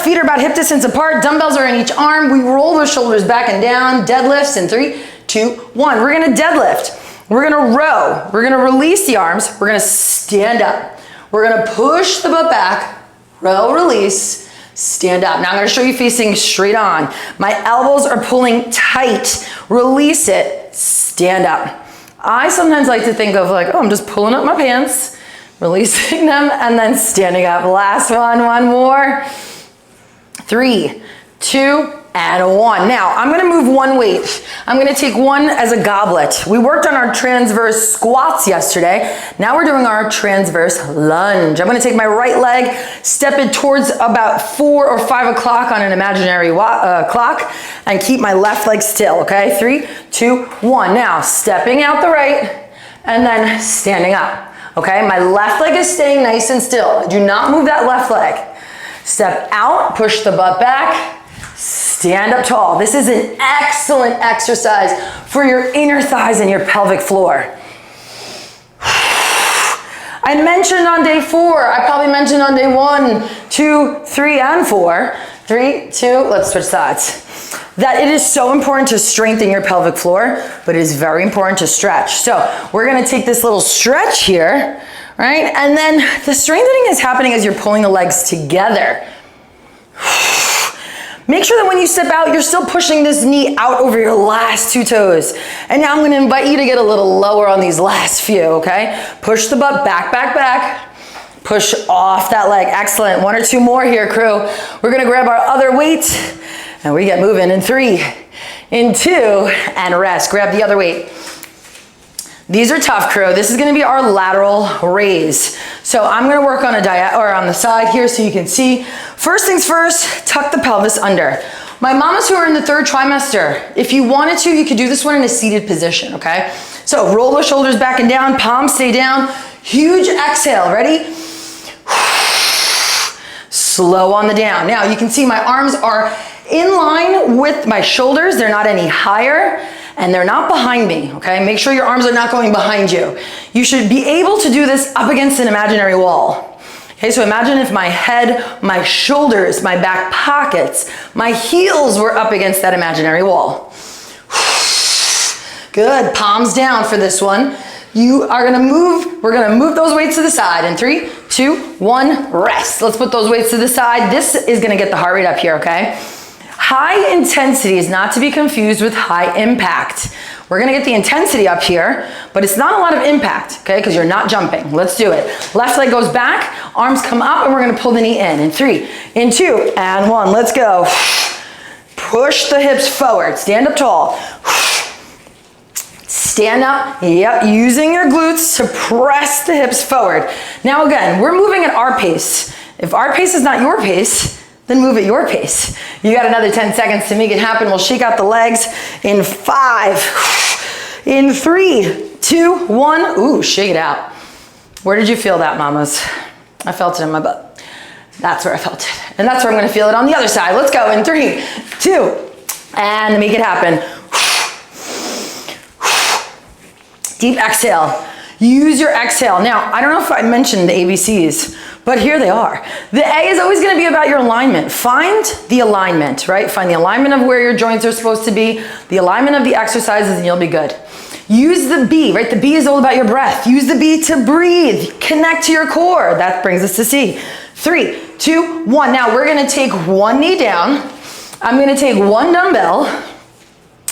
feet are about hip distance apart. Dumbbells are in each arm. We roll the shoulders back and down. Deadlifts in 3, 2, 1. We're gonna deadlift. We're gonna row. We're gonna release the arms. We're gonna stand up. We're gonna push the butt back, row, release, stand up. Now I'm gonna show you facing straight on. My elbows are pulling tight. Release it, stand up. I sometimes like to think of like, oh, I'm just pulling up my pants, releasing them, and then standing up. Last one more. 3, 2, and 1. Now, I'm gonna move one weight. I'm gonna take one as a goblet. We worked on our transverse squats yesterday. Now we're doing our transverse lunge. I'm gonna take my right leg, step it towards about 4 or 5 o'clock on an imaginary clock, and keep my left leg still, okay? 3, 2, 1. Now, stepping out the right, and then standing up, okay? My left leg is staying nice and still. Do not move that left leg. Step out, push the butt back, stand up tall. This is an excellent exercise for your inner thighs and your pelvic floor. I mentioned on day 4, I probably mentioned on day 1, 2, 3, and 4. 3, 2, let's switch sides. That it is so important to strengthen your pelvic floor, but it is very important to stretch. So we're gonna take this little stretch here, right? And then the strengthening is happening as you're pulling the legs together. Make sure that when you step out, you're still pushing this knee out over your last 2 toes. And now I'm gonna invite you to get a little lower on these last few, okay? Push the butt back, back, back. Push off that leg, excellent. 1 or 2 more here, crew. We're gonna grab our other weight and we get moving in 3, in 2, and rest. Grab the other weight. These are tough, crew. This is gonna be our lateral raise. So I'm gonna work on on the side here so you can see. First things first, tuck the pelvis under. My mamas who are in the 3rd trimester, if you wanted to, you could do this one in a seated position, okay? So roll the shoulders back and down, palms stay down. Huge exhale, ready? Slow on the down. Now you can see my arms are in line with my shoulders. They're not any higher. And they're not behind me, okay? Make sure your arms are not going behind you. You should be able to do this up against an imaginary wall. Okay, so imagine if my head, my shoulders, my back pockets, my heels were up against that imaginary wall. Good, palms down for this one. We're gonna move those weights to the side in 3, 2, 1, rest. Let's put those weights to the side. This is gonna get the heart rate up here, okay? High intensity is not to be confused with high impact. We're gonna get the intensity up here, but it's not a lot of impact, okay? Because you're not jumping. Let's do it. Left leg goes back, arms come up, and we're gonna pull the knee in 3, in 2, and 1. Let's go. Push the hips forward, stand up tall. Stand up, yep, using your glutes to press the hips forward. Now again, we're moving at our pace. If our pace is not your pace, then move at your pace. You got another 10 seconds to make it happen. We'll shake out the legs in 5, in 3, 2, 1. Ooh, shake it out. Where did you feel that, mamas? I felt it in my butt. That's where I felt it. And that's where I'm gonna feel it on the other side. Let's go in 3, 2, and make it happen. Deep exhale. Use your exhale. Now, I don't know if I mentioned the ABCs, but here they are. The A is always gonna be about your alignment. Find the alignment, right? Find the alignment of where your joints are supposed to be, the alignment of the exercises, and you'll be good. Use the B, right? The B is all about your breath. Use the B to breathe. Connect to your core. That brings us to C. 3, 2, 1. Now we're gonna take one knee down. I'm gonna take one dumbbell,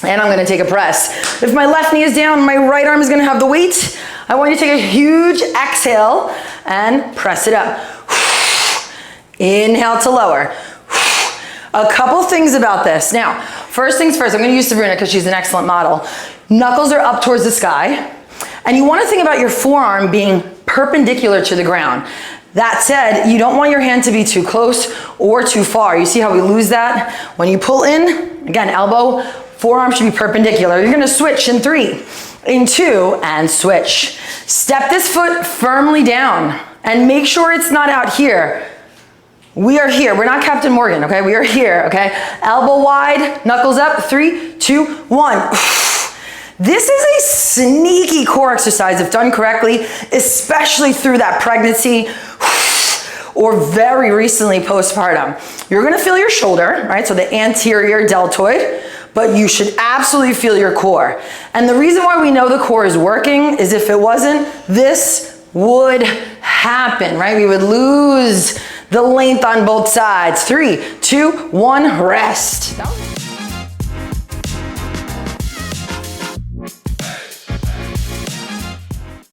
and I'm gonna take a press. If my left knee is down, my right arm is gonna have the weight. I want you to take a huge exhale and press it up. Inhale to lower. A couple things about this. Now, first things first, I'm gonna use Sabrina because she's an excellent model. Knuckles are up towards the sky. And you wanna think about your forearm being perpendicular to the ground. That said, you don't want your hand to be too close or too far. You see how we lose that? When you pull in, again, elbow, forearm should be perpendicular. You're gonna switch in 3, in 2, and switch. Step this foot firmly down and make sure it's not out here. We are here. We're not Captain Morgan, okay? We are here, okay? Elbow wide, knuckles up, 3, 2, 1. This is a sneaky core exercise if done correctly, especially through that pregnancy. or very recently postpartum, you're gonna feel your shoulder, right? So the anterior deltoid, but you should absolutely feel your core. And the reason why we know the core is working is if it wasn't, this would happen, right? We would lose the length on both sides. 3, 2, 1, rest.